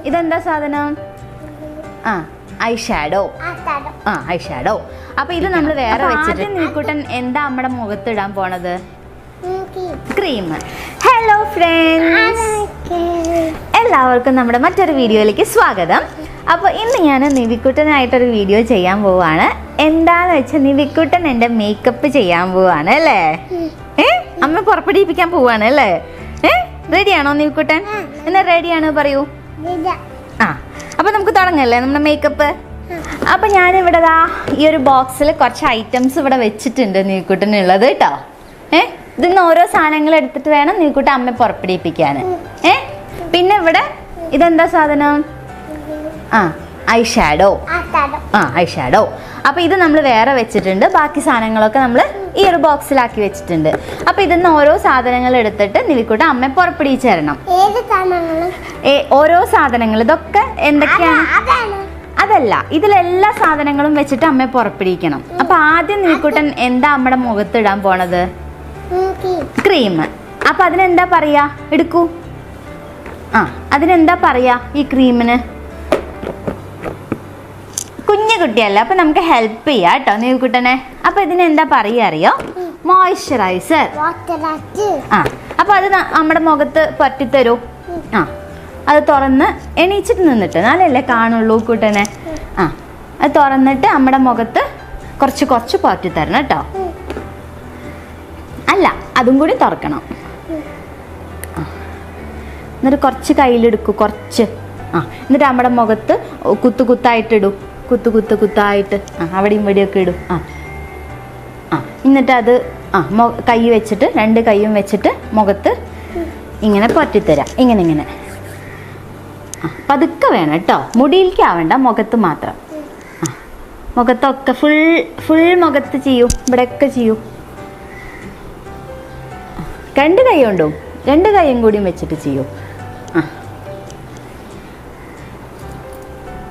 ഇതെന്താ സാധനം? ആ, ഐ ഷാഡോ. ആ, ഐ ഷാഡോ. അപ്പൊ ഇത് നമ്മൾ വേറെ വെച്ചിട്ട് നീക്കുട്ടൻ എന്താ നമ്മുടെ മുഖത്ത് ഇടാൻ പോണത്? ക്രീം. ഹലോ ഫ്രണ്ട്സ്, എല്ലാവർക്കും നമ്മുടെ മറ്റൊരു വീഡിയോയിലേക്ക് സ്വാഗതം. അപ്പോൾ ഇന്ന് ഞാൻ നിവിക്കുട്ടനായിട്ടൊരു വീഡിയോ ചെയ്യാൻ പോവാണ്. എന്താന്ന് വെച്ചാൽ നിവിക്കുട്ടൻ എൻ്റെ മേക്കപ്പ് ചെയ്യാൻ പോവാണ് അല്ലേ? അമ്മ പുറപ്പെടിപ്പിക്കാൻ പോവാണ് അല്ലേ? റെഡിയാണോ നിവിക്കുട്ടൻ? എന്നാ റെഡിയാണോ പറയൂ. ആ, അപ്പോൾ നമുക്ക് തുടങ്ങല്ലേ നമ്മുടെ മേക്കപ്പ്. അപ്പോൾ ഞാനിവിടെ ഈ ഒരു ബോക്സിൽ കുറച്ച് ഐറ്റംസ് ഇവിടെ വെച്ചിട്ടുണ്ട് നിവിക്കുട്ടനുള്ളത് കേട്ടോ. ഇതിന്ന് ഓരോ സാധനങ്ങൾ എടുത്തിട്ട് വേണം നിവിക്കുട്ടൻ അമ്മ പുറപ്പെടിപ്പിക്കാൻ. പിന്നെ ഇവിടെ ഇതെന്താ സാധനം? ആ, ഐ ഷാഡോ. ആ, ഐ ഷാഡോ. അപ്പോൾ ഇത് നമ്മൾ വേറെ വെച്ചിട്ടുണ്ട്. ബാക്കി സാധനങ്ങളൊക്കെ നമ്മൾ ഈ ഒരു ബോക്സിലാക്കി വെച്ചിട്ടുണ്ട്. അപ്പോൾ ഇതിന്ന് ഓരോ സാധനങ്ങൾ എടുത്തിട്ട് നിവിക്കുട്ടൻ അമ്മ പുറപ്പെടിച്ച് തരണം. ഓരോ സാധനങ്ങൾ ഇതൊക്കെ എന്തൊക്കെയാണ്? അതല്ല, ഇതിലെല്ലാ സാധനങ്ങളും വെച്ചിട്ട് അമ്മ പുറപ്പെടിക്കണം. അപ്പൊ ആദ്യം നിവിക്കുട്ടൻ എന്താ നമ്മുടെ മുഖത്ത് ഇടാൻ പോണത്? ക്രീം. അപ്പൊ അതിനെന്താ പറയാ? എടുക്കൂ. ആ, അതിനെന്താ പറയാ ഈ ക്രീമിന്? കുഞ്ഞു കുട്ടിയല്ല, അപ്പൊ നമുക്ക് ഹെൽപ്പ് ചെയ്യാം കേട്ടോ നിവിക്കുട്ടനെ. അപ്പൊ ഇതിനെന്താ പറയാ അറിയോ? മോയ്സ്ചറൈസർ. ആ, അപ്പൊ അത് നമ്മുടെ മുഖത്ത് പറ്റിത്തരൂ. ആ, അത് തുറന്ന് എണീച്ചിട്ട് നിന്നിട്ട് നാലല്ലേ കാണുള്ളൂ കൂട്ടനെ. ആ, അത് തുറന്നിട്ട് നമ്മുടെ മുഖത്ത് കുറച്ച് കുറച്ച് പറ്റി തരണം കേട്ടോ. അല്ല, അതും കൂടി തുറക്കണം. എന്നിട്ട് കുറച്ച് കയ്യിലെടുക്കൂ, കുറച്ച്. ആ, എന്നിട്ട് നമ്മുടെ മുഖത്ത് കുത്തു കുത്തായിട്ടിടൂ. കുത്തായിട്ട് അവിടെയും ഇവിടെയൊക്കെ ഇടും. ആ ആ എന്നിട്ട് അത് കൈ വെച്ചിട്ട് രണ്ട് കൈയും വെച്ചിട്ട് മുഖത്ത് ഇങ്ങനെ പറ്റിത്തരാം. ഇങ്ങനെ പതുക്കെ വേണം കേട്ടോ, മുടിയിലേക്ക് ആവണ്ട, മുഖത്ത് മാത്രം. ആ, മുഖത്തൊക്കെ ഫുൾ മുഖത്ത് ചെയ്യൂ, ഇവിടെയൊക്കെ ചെയ്യൂ. രണ്ട് കൈ കൊണ്ടും രണ്ട് കൈയും കൂടിയും വെച്ചിട്ട് ചെയ്യൂ. ആ,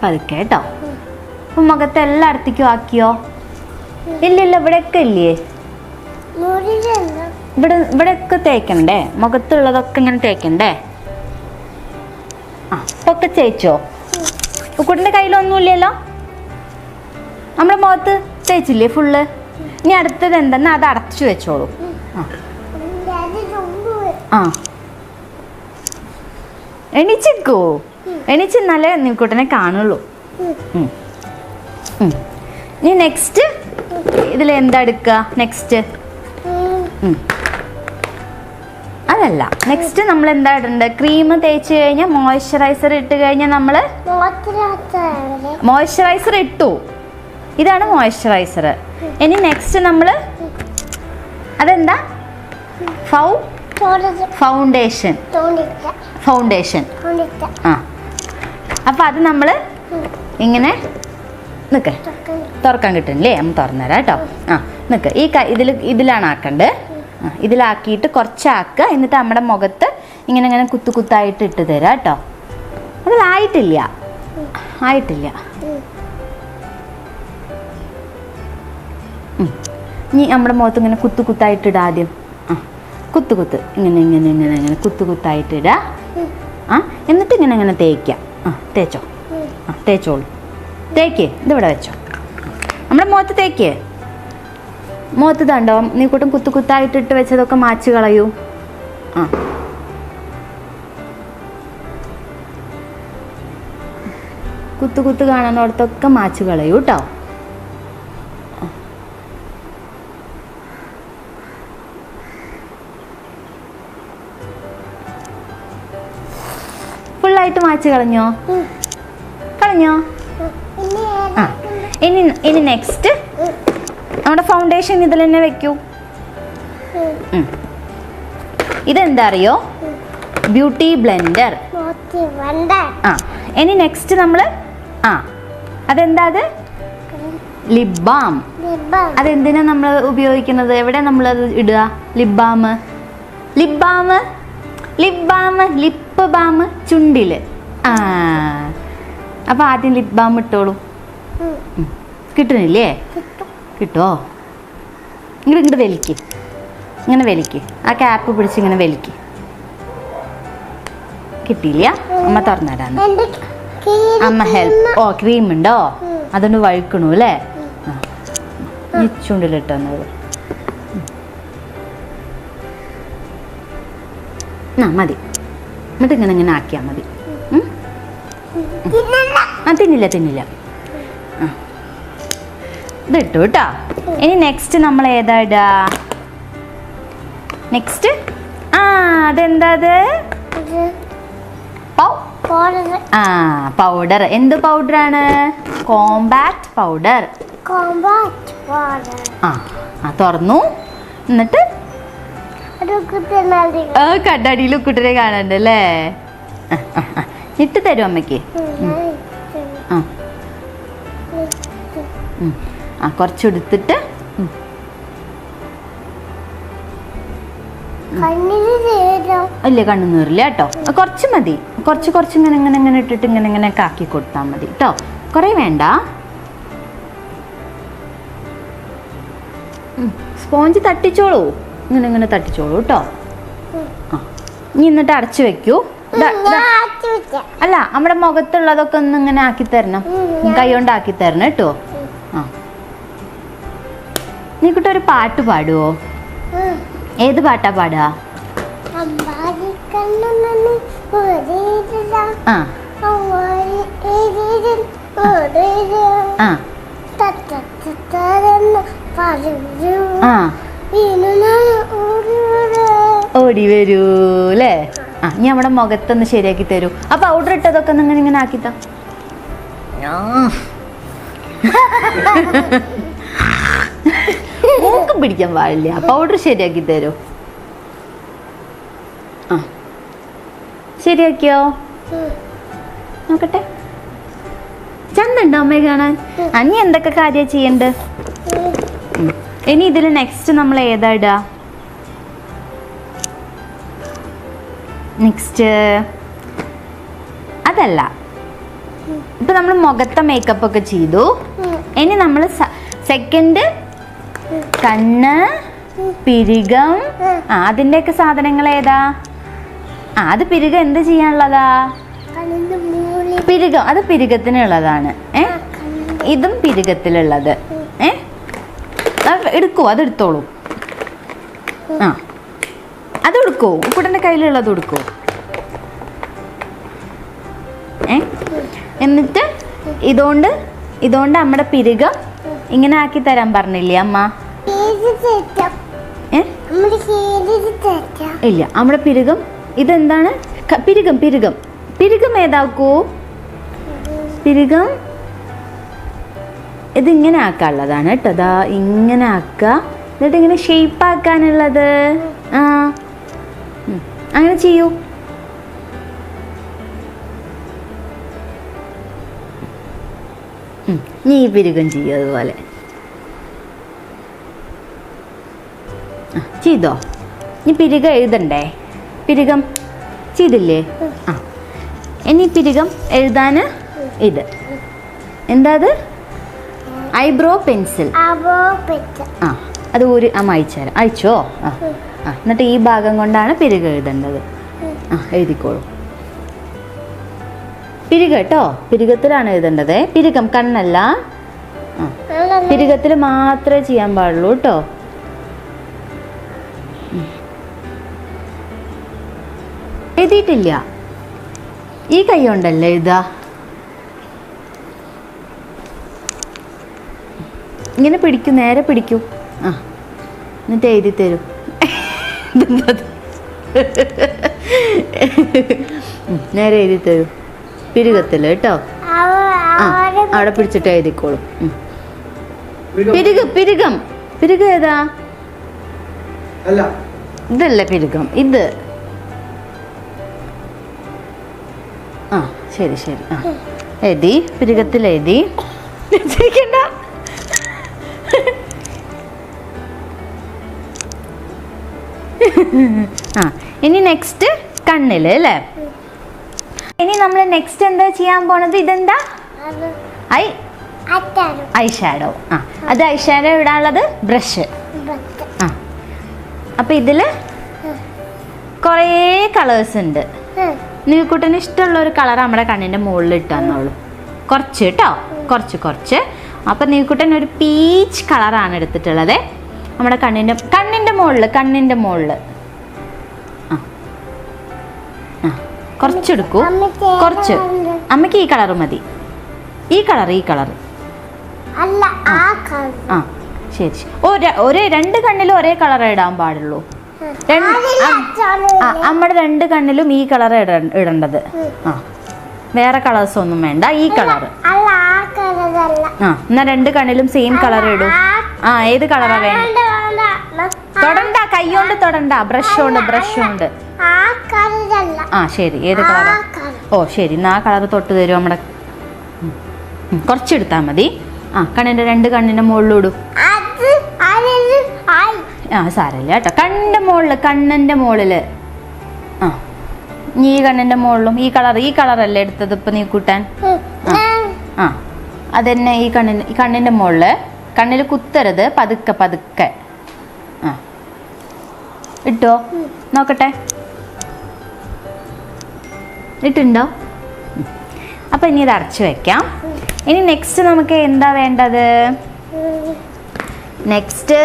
പതുക്കെ കേട്ടോ. അപ്പം മുഖത്ത് എല്ലായിടത്തേക്കും ആക്കിയോ? ഇല്ലില്ല, ഇവിടെയൊക്കെ ഇല്ലേ? ഇവിടെയൊക്കെ തേക്കണ്ടേ? മുഖത്തുള്ളതൊക്കെ ഇങ്ങനെ തേക്കണ്ടേ? ആ, ഒക്കെ തേച്ചോ? കുട്ടിൻ്റെ കയ്യിലൊന്നുമില്ലല്ലോ? നമ്മുടെ മുഖത്ത് തേച്ചില്ലേ ഫുള്ള്? ഇനി അടുത്തത് എന്തെന്നാ അത് അടച്ചു വെച്ചോളൂ. ആ, എണീച്ചിക്കോ? എണീച്ചെന്നാലേ നിവിക്കുട്ടനെ കാണുള്ളൂ. ഇനി നെക്സ്റ്റ് ഇതിൽ എന്താ എടുക്കുക? നെക്സ്റ്റ് അതല്ല, നെക്സ്റ്റ് നമ്മൾ എന്താ ഇടണ്ടത്? ക്രീം തേച്ച് കഴിഞ്ഞാൽ മോയ്സ്ചറൈസർ ഇട്ട് കഴിഞ്ഞാൽ നമ്മൾ മോയ്സ്ചറൈസർ ഇട്ടു. ഇതാണ് മോയ്സ്ചറൈസർ. ഇനി നെക്സ്റ്റ് നമ്മൾ അതെന്താ? ഫൗണ്ടേഷൻ. ആ, അപ്പം അത് നമ്മൾ ഇങ്ങനെ നിൽക്ക്, തുറക്കാൻ കിട്ടുന്നില്ലേ? അമ്മ തുറന്നുതരാം കേട്ടോ. ആ, നിൽക്ക്. ഇതിലാണ് ആക്കണ്ടത്. ആ, ഇതിലാക്കിയിട്ട് കുറച്ചാക്കുക. എന്നിട്ട് നമ്മുടെ മുഖത്ത് ഇങ്ങനെ കുത്തായിട്ട് ഇട്ട് തരാം കേട്ടോ. അതിലായിട്ടില്ല. ഇനി നമ്മുടെ മുഖത്ത് ഇങ്ങനെ കുത്തായിട്ടിടുക ആദ്യം. ആ, കുത്ത് ഇങ്ങനെ കുത്തായിട്ടിടുക. ആ, എന്നിട്ട് ഇങ്ങനെ തേക്കാം. ആ, തേച്ചോ. ആ, തേച്ചോളൂ. തേക്ക്. ഇതിവിടെ വെച്ചോ. നമ്മുടെ മുഖത്ത് തേക്ക്. മുഖത്ത് തണ്ടോ നീ കൂട്ടും കുത്തായിട്ടിട്ട് വെച്ചതൊക്കെ മാച്ച് കളയൂ. ആ, കുത്ത് കാണുന്നിടത്തൊക്കെ മാച്ച് കളയൂ കേട്ടോ. ഫുള്ളായിട്ട് മാച്ച് കളഞ്ഞോ? ആ, ഇനി നെക്സ്റ്റ് നമ്മുടെ ഫൗണ്ടേഷൻ ഇതിൽ തന്നെ വെക്കൂ. ഇതെന്താ അറിയോ? Beauty blender. ആ, ഇനി നെക്സ്റ്റ് നമ്മൾ അതെന്താ? അത് ലിപ് ബാം. അതെന്തിനാ നമ്മൾ ഉപയോഗിക്കുന്നത്? എവിടെ നമ്മളത് ഇടുക? ലിപ് ബാം ചുണ്ടില്. ആ, അപ്പൊ ആദ്യം ലിപ് ബാം ഇട്ടോളൂ. കിട്ടുന്നില്ലേ? കിട്ടുമോ? ഇങ്ങോട്ട് വലിക്ക്. ഇങ്ങനെ വലിക്ക്. ആ ക്യാപ്പ് പിടിച്ച് ഇങ്ങനെ വലിക്ക്. കിട്ടിയില്ല, അമ്മ തുറന്നുതരാന്ന്. അമ്മ ഹെൽപ്പ്. ഓ ക്രീം ഉണ്ടോ, അതുകൊണ്ട് വഴുക്കണു അല്ലേ? ചുണ്ടിലിട്ടത് മതി. എന്നിട്ട് ഇങ്ങനെ ഇങ്ങനെ ആക്കിയാൽ മതി. തിന്നില്ല തിന്നില്ല. ഇതിട്ടു കേട്ടോ. ഇനി നെക്സ്റ്റ് നമ്മൾ ഏതാ ഇടാ? നെക്സ്റ്റ് അതെന്താ അത്? പൗഡർ. എന്ത് പൗഡറാണ്? Compact powder. തുറന്നു. എന്നിട്ട് കണ്ണാടിയിൽ ഉക്കുട്ടനെ കാണണ്ടല്ലേ? ഇട്ട് തരും അമ്മയ്ക്ക്. കുറച്ചെടുത്തിട്ട് അല്ലേ, കണ്ണു നീറില്ല കേട്ടോ. കുറച്ച് മതി, കുറച്ച് ഇങ്ങനെ ഇങ്ങനെ ഇങ്ങനെ ഇട്ടിട്ട് ഇങ്ങനെ ഇങ്ങനെ ആക്കി കൊടുത്താൽ മതി കേട്ടോ. കുറേ വേണ്ട. സ്പോഞ്ച് തട്ടിച്ചോളൂ, ഇങ്ങനെ ഇങ്ങനെ തട്ടിച്ചോളൂ കേട്ടോ. ഇനി എന്നിട്ട് അടച്ചു വെക്കൂ. അല്ല, നമ്മുടെ മുഖത്തുള്ളതൊക്കെ ഒന്ന് ഇങ്ങനെ ആക്കി തരണം, കൈ കൊണ്ട് ആക്കി തരണം കേട്ടോ. നീ കുട്ടി ഒരു പാട്ട് പാടുവോ? ഏത് പാട്ടാ പാടുക? ഓടി വരൂ അല്ലേ? ഇനി നമ്മുടെ മുഖത്തൊന്ന് ശരിയാക്കി തരൂ. ആ പൗഡർ ഇട്ടതൊക്കെ ഒന്ന് ഇങ്ങനെ ഇങ്ങനെ ആക്കിത്താ. മൂക്ക് പിടിക്കാൻ പാടില്ല. പൗഡർ ശരിയാക്കി തരൂ. ശരിയാക്കിയോ? നോക്കട്ടെ. ചന്തണ്ടോ അമ്മയെ കാണാൻ? നീ എന്തൊക്കെ കാര്യം ചെയ്യണ്ട? ഇനി ഇതിൽ നെക്സ്റ്റ് നമ്മൾ ഏതാ ഇടാ? നെക്സ്റ്റ് അതല്ല. ഇപ്പൊ നമ്മൾ മുഖത്തെ മേക്കപ്പ് ഒക്കെ ചെയ്തു. ഇനി നമ്മൾ സെക്കൻഡ് കണ്ണ്, പിരികം, അതിൻ്റെയൊക്കെ സാധനങ്ങൾ ഏതാ? അത് പിരികം എന്ത് ചെയ്യാനുള്ളതാ? പിരികം. അത് പിരികത്തിനുള്ളതാണ്. ഇതും പിരികത്തിലുള്ളത്. എടുക്കൂ, അതെടുത്തോളൂ. അതെടുക്കൂ, കുട്ടൻ്റെ കയ്യിലുള്ളത് എടുക്കൂ. എന്നിട്ട് ഇതുകൊണ്ട് നമ്മുടെ പിരികം ഇങ്ങനെ ആക്കി തരാൻ പറഞ്ഞില്ലേ അമ്മ? ഇല്ല, നമ്മുടെ പിരികം ഇതെന്താണ്? പിരികം. പിരികം ഏതാക്കൂ? പിരികം ഇതിങ്ങനെ ആക്കാനുള്ളതാണ് കേട്ടോ. അതാ ഇങ്ങനെ ആക്കുക. എന്നിട്ട് ഇങ്ങനെ ഷേപ്പ് ആക്കാനുള്ളത്. അങ്ങനെ ചെയ്യൂ. നീ പിരികം ചെയ്യൂ അതുപോലെ. ചെയ്തോ? നീ പിരികം എഴുതണ്ടേ? പിരികം ചെയ്തില്ലേ? ഇനി പിരികം എഴുതാന് ഇത് എന്താ? അത് ഐബ്രോ പെൻസിൽ. അത് ഒരു അമ്മ അയച്ചുതരാം. അയച്ചോ? എന്നിട്ട് ഈ ഭാഗം കൊണ്ടാണ് പിരികം എഴുതേണ്ടത്. എഴുതിക്കോളൂ. പിരികം കേട്ടോ, പിരികത്തിലാണ് എഴുതേണ്ടത്. പിരികം, കണ്ണല്ല. പിരികത്തിൽ മാത്രമേ ചെയ്യാൻ പാടുള്ളൂ കേട്ടോ. എഴുതിയിട്ടില്ല. ഈ കൈ കൊണ്ടല്ലേ എഴുതാ. ഇങ്ങനെ പിടിക്കൂ, നേരെ പിടിക്കൂ. എന്നിട്ട് എഴുതി തരൂ. നേരെ എഴുതി തരൂ. പിരികത്തില് കേട്ടോ. അവിടെ പിടിച്ചിട്ട് എഴുതിക്കോളും. പിരികം ഏതാ? ഇതല്ല പിരികം, ഇത്. ശരി. എഴുതി, പിരികത്തിൽ എഴുതി. ഇനി നെക്സ്റ്റ് കണ്ണില് അല്ലേ? ഇനി നമ്മൾ നെക്സ്റ്റ് എന്താ ചെയ്യാൻ പോണത്? ഇതെന്താ? I shadow. അത് ഐ ഷാഡോ ഇടാനുള്ളത് ബ്രഷ്. അപ്പൊ ഇതില് കുറേ കളേഴ്സ് ഉണ്ട്. നിവിക്കുട്ടന് ഇഷ്ടമുള്ള ഒരു കളർ നമ്മുടെ കണ്ണിൻ്റെ മുകളിൽ ഇട്ടാന്നുള്ളൂ. കുറച്ച് കേട്ടോ, കുറച്ച്. അപ്പം നിവിക്കുട്ടൻ ഒരു പീച്ച് കളറാണ് എടുത്തിട്ടുള്ളത് നമ്മുടെ കണ്ണിൻ്റെ മുകളിൽ. ആ കുറച്ചെടുക്കൂ, കുറച്ച്. അമ്മയ്ക്ക് ഈ കളർ മതി. ഈ കളർ ആ ശരി. ഒരേ 2 കണ്ണിലും ഒരേ കളർ ഇടാൻ പാടുള്ളൂ. നമ്മുടെ 2 കണ്ണിലും ഈ കളർ ഇടേണ്ടത്. ആ വേറെ കളേഴ്സ് ഒന്നും വേണ്ട. ഈ കളർ എന്നാ 2 കണ്ണിലും സെയിം കളർ ഇടും. ആ ഏത് കളറാ വേണ്ട? തൊടണ്ട, കൈകൊണ്ട് തൊടണ്ട, ബ്രഷ് കൊണ്ട്. ആ ശരി, ഏത് കളറാ? ഓ ശരി, എന്നാ ആ കളർ തൊട്ട് തരും. നമ്മുടെ കുറച്ചെടുത്താൽ മതി. ആ കണ്ണിൻ്റെ 2 കണ്ണിൻ്റെ മുകളിലിടും. ആ സാരമില്ല കേട്ടോ. കണ്ണിൻ്റെ മുകളിൽ. ആ ഈ കണ്ണിൻ്റെ മുകളിലും ഈ കളറല്ലേ എടുത്തത് ഇപ്പം നീ കൂട്ടാൻ? ആ അതന്നെ. ഈ കണ്ണിൻ്റെ മുകളിൽ. കണ്ണിൽ കുത്തരുത്, പതുക്കെ. ആ ഇട്ടോ, നോക്കട്ടെ. ഇട്ടുണ്ടോ? അപ്പം ഇനി ഇത് അടച്ചു വെക്കാം. ഇനി നെക്സ്റ്റ് നമുക്ക് എന്താ വേണ്ടത്? നെക്സ്റ്റ്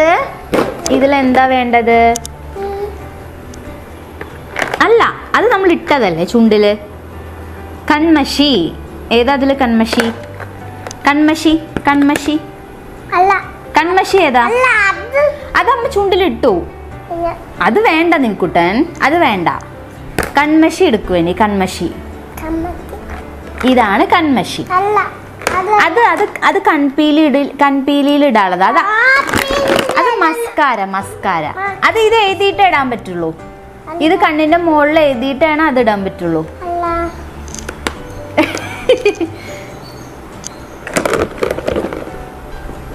ഇതിലെന്താ വേണ്ടത്? അല്ല, അത് നമ്മൾ ഇട്ടതല്ലേ ചുണ്ടില്. കൺമഷി. ഏതാ അതില്? കൺമഷി ഏതാ? അത് അമ്മ ചുണ്ടിലിട്ടു. അത് വേണ്ട നിൽക്കുട്ടൻ, അത് വേണ്ട. കൺമഷി എടുക്കുവേനി. ഇതാണ് കൺമഷി. അത് കൺപീലിയിൽ ഇടാനുള്ളത്. അത് മസ്കാര. അത് ഇത് എഴുതിയിട്ടേ ഇടാൻ പറ്റുള്ളൂ. ഇത് കണ്ണിന്റെ മുകളിൽ എഴുതിയിട്ടാണ് അത് ഇടാൻ പറ്റുള്ളൂ.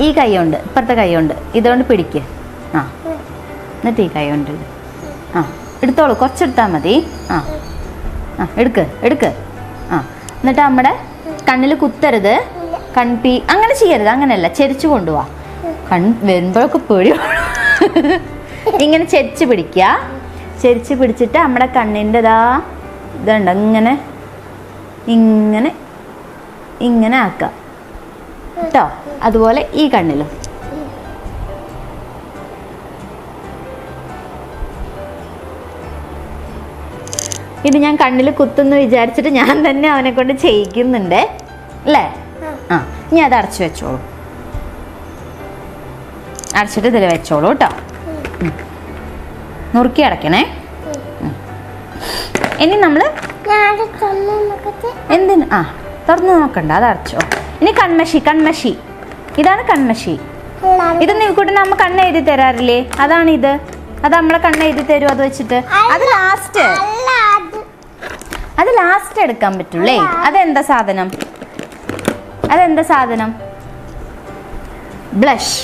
ഈ കൈ കൊണ്ട്, ഇപ്പുറത്തെ കൈ കൊണ്ട് ഇതുകൊണ്ട് പിടിക്കുക. ആ എന്നിട്ട് ഈ കൈ കൊണ്ട് ആ എടുത്തോളൂ, കുറച്ചെടുത്താൽ മതി. ആ എടുക്ക്. ആ എന്നിട്ട് നമ്മുടെ കണ്ണിൽ കുത്തരുത്. അങ്ങനെ ചെയ്യരുത്. അങ്ങനെയല്ല, ചെരിച്ചു കൊണ്ടുപോവാ. വരുമ്പോഴൊക്കെ പേടി. ഇങ്ങനെ ചെരിച്ച് പിടിച്ചിട്ട് നമ്മുടെ കണ്ണിൻ്റെ ഇതുണ്ട് ഇങ്ങനെ ആക്കുക കേട്ടോ. അതുപോലെ ഈ കണ്ണിലും. ഇത് ഞാൻ കണ്ണിൽ കുത്തുന്നു വിചാരിച്ചിട്ട് ഞാൻ തന്നെ അവനെ കൊണ്ട് ചെയ്യിക്കുന്നുണ്ട് അല്ലേ? ആ ഇനി അത് അടച്ചു വെച്ചോളൂ. അടച്ചിട്ട് ഇതിൽ വെച്ചോളൂ കേട്ടോ. നുറുക്കി അടയ്ക്കണേ. ഇനി നമ്മൾ എന്തിന് തുറന്ന് നോക്കണ്ട, അത് അടച്ചോ. ഇനി കൺമഷി. ഇതാണ് കൺമഷി. ഇത് നിൽക്കൂട്ടിന് നമ്മ കണ്ണ് എഴുതി തരാറില്ലേ? അതാണ് ഇത്. അത് നമ്മളെ കണ്ണ് എഴുതി തരും. അത് വെച്ചിട്ട് അത് ലാസ്റ്റ് എടുക്കാൻ പറ്റൂലേ. അതെന്താ സാധനം? ബ്ലഷ്.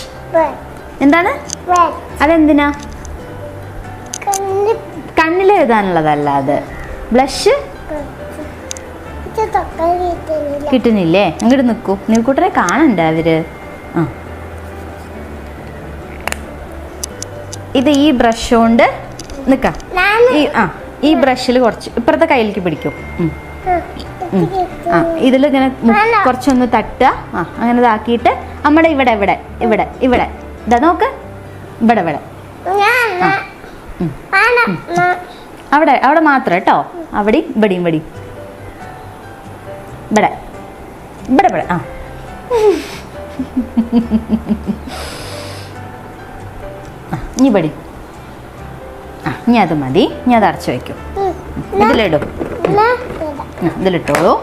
എന്താണ്? അതെന്തിനാ? കണ്ണിൽ എഴുതാനുള്ളതല്ല അത്. ബ്ലഷ് കിട്ടുന്നില്ലേ? അങ്ങോട്ട് നിൽക്കൂ. നിൽക്കൂട്ടരെ കാണണ്ട അവര്. ഇത് ഈ ബ്രഷ് കൊണ്ട് നിൽക്കാം. ഈ ബ്രഷിൽ കുറച്ച് ഇപ്പുറത്തെ കയ്യിലേക്ക് പിടിക്കും. ഇതിലിങ്ങനെ കുറച്ചൊന്ന് തട്ടുക. അങ്ങനെ ഇതാക്കിയിട്ട് നമ്മുടെ ഇവിടെ ഇതാ നോക്ക്. ഇവിടെ അവിടെ മാത്രം കേട്ടോ. അവിടെയും ഇവിടെയും ഇവിടെ ഇനി ഇവിടെ ഇനി അത് മതി. ഇനി അത് അടച്ചു വയ്ക്കും. ഇതിലിട്ടോളൂ.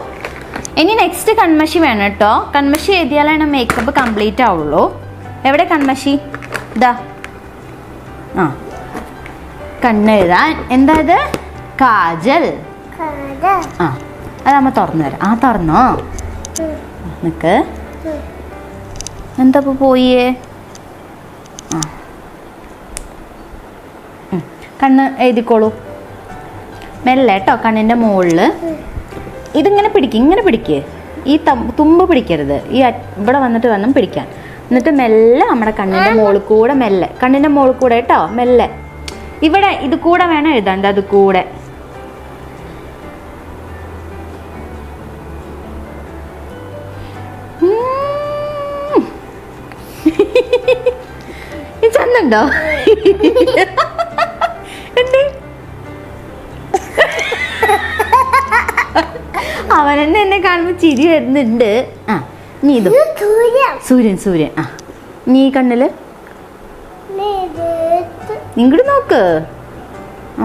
ഇനി നെക്സ്റ്റ് കൺമഷി വേണം കേട്ടോ. കൺമഷി എഴുതിയാലാണ് മേക്കപ്പ് കംപ്ലീറ്റ് ആവുള്ളൂ. എവിടെ കൺമഷി? ഇതാ. കണ്ണെഴുതാൻ എന്താ ഇത്? കാജൽ. അത് അമ്മ തുറന്നു തരാം. തുറന്നോ? നിക്ക്. എന്താ പോയേ? കണ്ണ് എഴുതിക്കോളൂ മെല്ലെ കേട്ടോ. കണ്ണിൻ്റെ മുകളിൽ ഇതിങ്ങനെ പിടിക്കുക. ഈ തുമ്പ് പിടിക്കരുത്. ഇവിടെ വന്നിട്ട് വേണം പിടിക്കാൻ. എന്നിട്ട് മെല്ലെ നമ്മുടെ കണ്ണിൻ്റെ മുകളിൽ കൂടെ കണ്ണിൻ്റെ മുകളിൽ കൂടെ കേട്ടോ. മെല്ലെ ഇവിടെ ഇത് കൂടെ വേണം എഴുതാണ്ട്. അത് കൂടെ ചിരിക്കുന്നുണ്ടോ? അവനെന്നെ എന്നെ കാണുമ്പോ ചിരി വരുന്നുണ്ട്. ആ നീ ഇത് സൂര്യൻ സൂര്യൻ. ആ നീ കണ്ണില് ഇങ്ങോട്ട് നോക്ക്.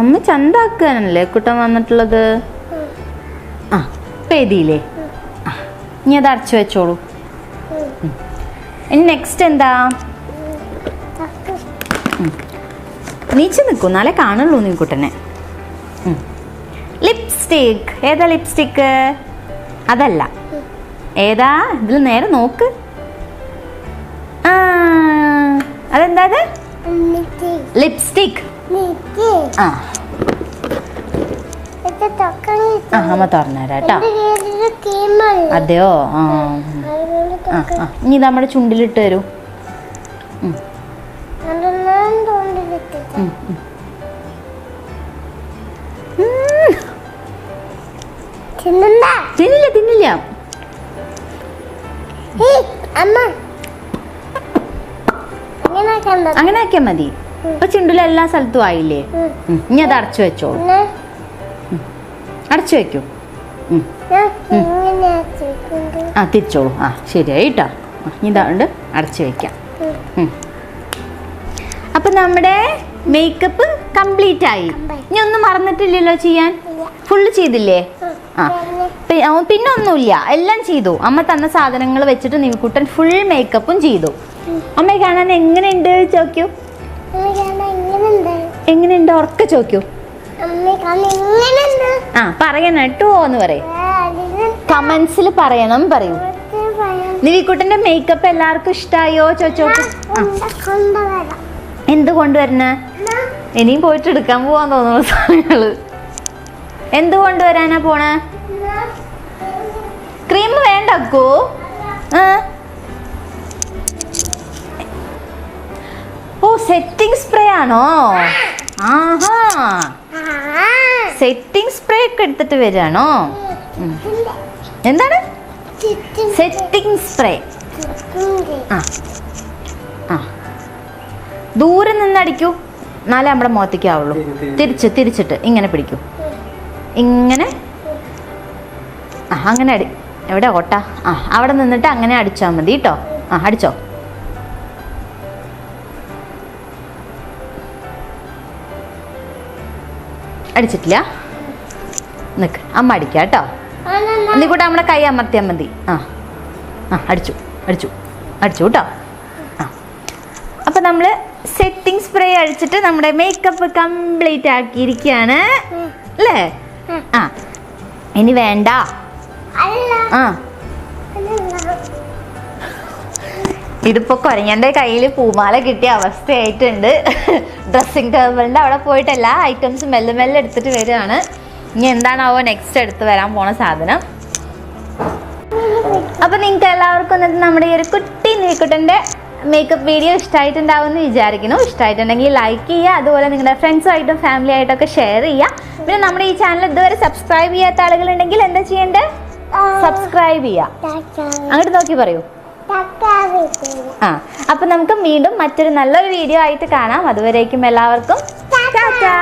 അമ്മ ചന്താക്കാനല്ലേ കുട്ടൻ വന്നിട്ടുള്ളത്. ആ പേതിയില്ലേ? ആ നീ അത് അടച്ചു വെച്ചോളൂ. ഇനി നെക്സ്റ്റ് എന്താ? നീച്ച് നിൽക്കൂ, നാളെ കാണുള്ളൂ നീ കുട്ടനെ. ലിപ്സ്റ്റിക്. ഏതാ ലിപ്സ്റ്റിക്ക്? അതല്ല, ഏതാ? ഇതിൽ നേരെ നോക്ക്. ആ അതെന്താ? ലിപ്സ്റ്റിക്. ആ അമ്മ തുറന്നുതരാം കേട്ടോ. അതെയോ? ആ ആ ഇനി നമ്മുടെ ചുണ്ടിലിട്ട് തരൂ. തിന്നില്ല തിന്നില്ല. അങ്ങനെ ആക്കിയാ മതി. ഇപ്പൊ ചുണ്ടിൽ എല്ലാ സ്ഥലത്തും ആയില്ലേ? ഇനി അത് അടച്ചു വെച്ചോളൂ. അടച്ചു വെക്കൂ. ആ തിരിച്ചോളൂ. ആ ശരിയായി കേട്ടോ. ഇതാണ്ട് അടച്ചു വെക്കാം. അപ്പൊ നമ്മുടെ മേക്കപ്പ് കംപ്ലീറ്റ് ആയി. ഇനി ഒന്നും മറന്നിട്ടില്ലല്ലോ ചെയ്യാൻ? ഫുള്ള് ചെയ്തില്ലേ? ആ പിന്നെ ഒന്നുമില്ല, എല്ലാം ചെയ്തു. അമ്മ തന്ന സാധനങ്ങൾ വെച്ചിട്ട് നിവിക്കുട്ടൻ ഫുൾ മേക്കപ്പും ചെയ്തു. അമ്മ കാണാൻ എങ്ങനെയുണ്ട് ചോദിക്കൂ. എങ്ങനെയുണ്ട് ഉറക്കെ ചോദിക്കൂ. ആ പറയണം കേട്ടോ എന്ന് പറയും. കമന്റ്സിൽ പറയണം പറയൂ. നിവിക്കുട്ടന്റെ മേക്കപ്പ് എല്ലാവർക്കും ഇഷ്ടായോ ചോദിച്ചോക്ക്. എന്ത് കൊണ്ടുവരണേ? ഇനിയും പോയിട്ട് എടുക്കാൻ പോവാൻ തോന്നുന്നു സാധനങ്ങള്. എന്ത് കൊണ്ടുവരാനാ പോണേ? ക്രീം വേണ്ടക്കൂ. ഓ സെറ്റിംഗ് സ്പ്രേ ആണോ? ആഹാ സെറ്റിംഗ് സ്പ്രേ ഒക്കെ എടുത്തിട്ട് വരാണോ? എന്താണ് സെറ്റിംഗ് സ്പ്രേ? ആ ആ ദൂരെ നിന്ന് അടിക്കൂ, എന്നാലേ നമ്മുടെ മുഖത്തേക്ക് ആവുള്ളൂ. തിരിച്ചിട്ട് ഇങ്ങനെ പിടിക്കൂ. ഇങ്ങനെ ആ അങ്ങനെ അടി. എവിടെ ഓട്ട? ആ അവിടെ നിന്നിട്ട് അങ്ങനെ അടിച്ചാൽ മതി കേട്ടോ. ആ അടിച്ചോ. അടിച്ചിട്ടില്ല? നിക്ക് അമ്മ അടിക്കാം കേട്ടോ. എന്നിക്കൂടെ നമ്മുടെ കൈ അമർത്തിയാൽ മതി. ആ ആ അടിച്ചു അടിച്ചു അടിച്ചു കേട്ടോ. ആ അപ്പം നമ്മൾ സെറ്റിംഗ് സ്പ്രേ അടിച്ചിട്ട് നമ്മുടെ മേക്കപ്പ് കംപ്ലീറ്റ് ആക്കിയിരിക്കുകയാണ് അല്ലേ? ആ ഇനി വേണ്ട. ആ ഇതിപ്പോ കൊരങ്ങന്റെ കയ്യിൽ പൂമാല കിട്ടിയ അവസ്ഥയായിട്ടുണ്ട്. ഡ്രസ്സിങ് ടേബിളിന്റെ അവിടെ പോയിട്ട് എല്ലാ ഐറ്റംസും മെല്ലെ മെല്ലെ എടുത്തിട്ട് വരികയാണ്. ഇനി എന്താണാവോ നെക്സ്റ്റ് എടുത്ത് വരാൻ പോണ സാധനം. അപ്പൊ നിങ്ങൾക്ക് എല്ലാവർക്കും എന്നിട്ട് നമ്മുടെ ഈ ഒരു കുട്ടി നിവിക്കുട്ടന്റെ മേക്കപ്പ് വീഡിയോ ഇഷ്ടമായിട്ടുണ്ടാവും എന്ന് വിചാരിക്കുന്നു. ഇഷ്ടമായിട്ടുണ്ടെങ്കിൽ ലൈക്ക് ചെയ്യുക, അതുപോലെ നിങ്ങളുടെ ഫ്രണ്ട്സുമായിട്ടും ഫാമിലി ആയിട്ടൊക്കെ ഷെയർ ചെയ്യുക. പിന്നെ നമ്മുടെ ഈ ചാനൽ ഇതുവരെ സബ്സ്ക്രൈബ് ചെയ്യാത്ത ആളുകളുണ്ടെങ്കിൽ എന്താ ചെയ്യേണ്ടത്? സബ്സ്ക്രൈബ് ചെയ്യുക. അങ്ങോട്ട് നോക്കി പറയൂ. ആ അപ്പൊ നമുക്ക് വീണ്ടും മറ്റൊരു നല്ലൊരു വീഡിയോ ആയിട്ട് കാണാം. അതുവരേക്കും എല്ലാവർക്കും ടാറ്റാ.